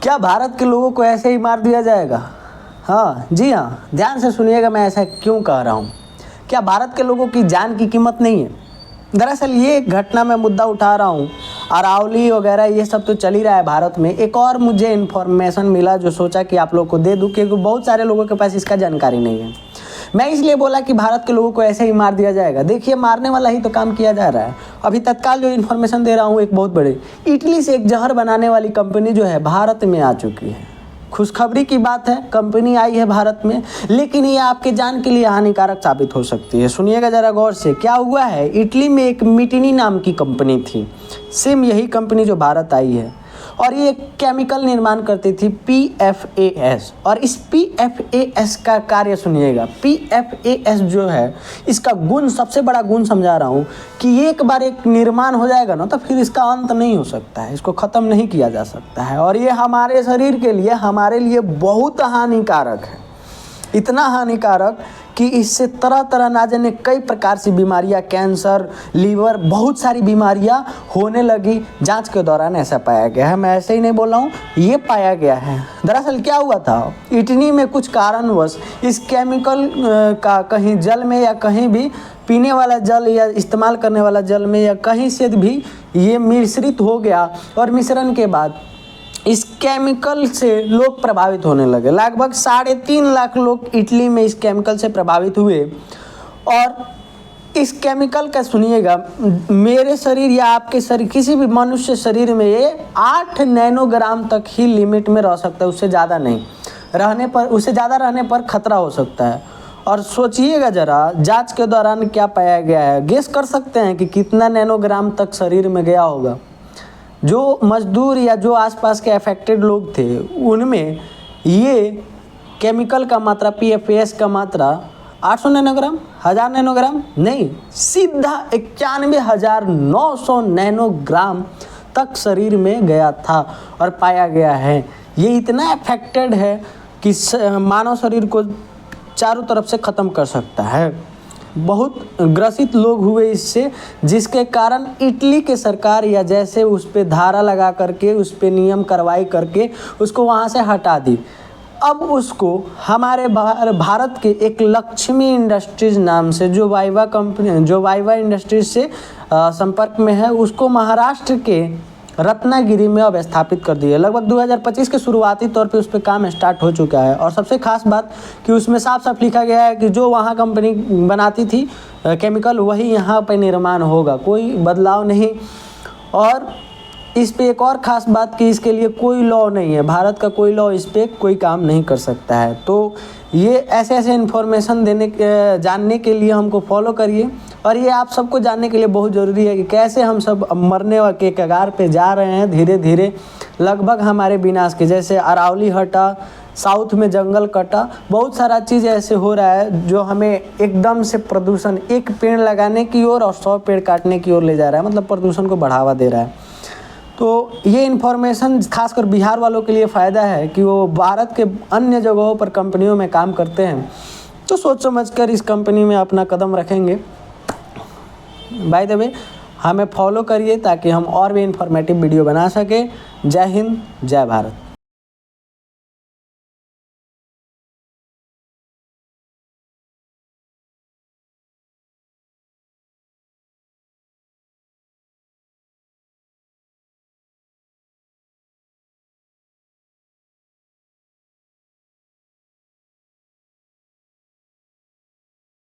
क्या भारत के लोगों को ऐसे ही मार दिया जाएगा? हाँ जी हाँ, ध्यान से सुनिएगा मैं ऐसा क्यों कह रहा हूँ। क्या भारत के लोगों की जान की कीमत नहीं है? दरअसल ये एक घटना मैं मुद्दा उठा रहा हूँ, अरावली वगैरह ये सब तो चल ही रहा है भारत में। एक और मुझे इन्फॉर्मेशन मिला जो सोचा कि आप लोग को दे दूँ, क्योंकि बहुत सारे लोगों के पास इसका जानकारी नहीं है। मैं इसलिए बोला कि भारत के लोगों को ऐसे ही मार दिया जाएगा। देखिए, मारने वाला ही तो काम किया जा रहा है। अभी तत्काल जो इन्फॉर्मेशन दे रहा हूँ, एक बहुत बड़े इटली से एक जहर बनाने वाली कंपनी जो है भारत में आ चुकी है। खुशखबरी की बात है, कंपनी आई है भारत में, लेकिन ये आपके जान के लिए हानिकारक साबित हो सकती है। सुनिएगा ज़रा गौर से। क्या हुआ है, इटली में एक मिटिनी नाम की कंपनी थी, सेम यही कंपनी जो भारत आई है, और ये केमिकल निर्माण करती थी PFAS। और इस PFAS का कार्य सुनिएगा। PFAS जो है, इसका गुण, सबसे बड़ा गुण समझा रहा हूँ कि एक बार एक निर्माण हो जाएगा ना तो फिर इसका अंत नहीं हो सकता है, इसको ख़त्म नहीं किया जा सकता है। और ये हमारे शरीर के लिए, हमारे लिए बहुत हानिकारक है। इतना हानिकारक कि इससे तरह तरह ना जाने कई प्रकार से बीमारियां, कैंसर, लीवर, बहुत सारी बीमारियां होने लगी। जांच के दौरान ऐसा पाया गया है। मैं ऐसे ही नहीं बोल रहा हूँ, ये पाया गया है। दरअसल क्या हुआ था, इटली में कुछ कारणवश इस केमिकल का कहीं जल में या कहीं भी पीने वाला जल या इस्तेमाल करने वाला जल में या कहीं से भी ये मिश्रित हो गया, और मिश्रण के बाद इस केमिकल से लोग प्रभावित होने लगे। लगभग 3.5 लाख लोग इटली में इस केमिकल से प्रभावित हुए। और इस केमिकल का सुनिएगा, मेरे शरीर या आपके शरीर, किसी भी मनुष्य शरीर में ये 8 नैनोग्राम तक ही लिमिट में रह सकता है, उससे ज़्यादा नहीं रहने पर, उससे ज़्यादा रहने पर खतरा हो सकता है। और सोचिएगा ज़रा, जांच के दौरान क्या पाया गया है, गेस कर सकते हैं कि कितना नैनोग्राम तक शरीर में गया होगा। जो मजदूर या जो आसपास के अफेक्टेड लोग थे, उनमें ये केमिकल का मात्रा, PFAS का मात्रा 800 नैनोग्राम, 1000 नैनोग्राम नहीं, सीधा 91,900 नैनोग्राम तक शरीर में गया था और पाया गया है। ये इतना अफेक्टेड है कि मानव शरीर को चारों तरफ से ख़त्म कर सकता है। बहुत ग्रसित लोग हुए इससे, जिसके कारण इटली के सरकार या जैसे उस पर धारा लगा करके, उस पर नियम कार्रवाई करके उसको वहाँ से हटा दी। अब उसको हमारे भारत के एक लक्ष्मी इंडस्ट्रीज़ नाम से, जो वाइवा कंपनी, जो वाइवा इंडस्ट्रीज से संपर्क में है, उसको महाराष्ट्र के रत्नागिरी में अब स्थापित कर दिया। लगभग 2025 के शुरुआती तौर पे उस पर काम स्टार्ट हो चुका है। और सबसे खास बात कि उसमें साफ साफ लिखा गया है कि जो वहाँ कंपनी बनाती थी केमिकल, वही यहाँ पे निर्माण होगा, कोई बदलाव नहीं। और इस पे एक और ख़ास बात कि इसके लिए कोई लॉ नहीं है, भारत का कोई लॉ इस पर कोई काम नहीं कर सकता है। तो ये ऐसे ऐसे इन्फॉर्मेशन जानने के लिए हमको फॉलो करिए। और ये आप सबको जानने के लिए बहुत ज़रूरी है कि कैसे हम सब मरने के कगार पे जा रहे हैं धीरे धीरे, लगभग हमारे विनाश के। जैसे अरावली हटा, साउथ में जंगल कटा, बहुत सारा चीज़ ऐसे हो रहा है जो हमें एकदम से प्रदूषण, एक पेड़ लगाने की ओर और 100 पेड़ काटने की ओर ले जा रहा है, मतलब प्रदूषण को बढ़ावा दे रहा है। तो ये इन्फॉर्मेशन खासकर बिहार वालों के लिए फ़ायदा है कि वो भारत के अन्य जगहों पर कंपनियों में काम करते हैं, तो सोच समझ कर इस कंपनी में अपना कदम रखेंगे। बाय द वे, हमें फॉलो करिए ताकि हम और भी इन्फॉर्मेटिव वीडियो बना सकें। जय हिंद, जय भारत।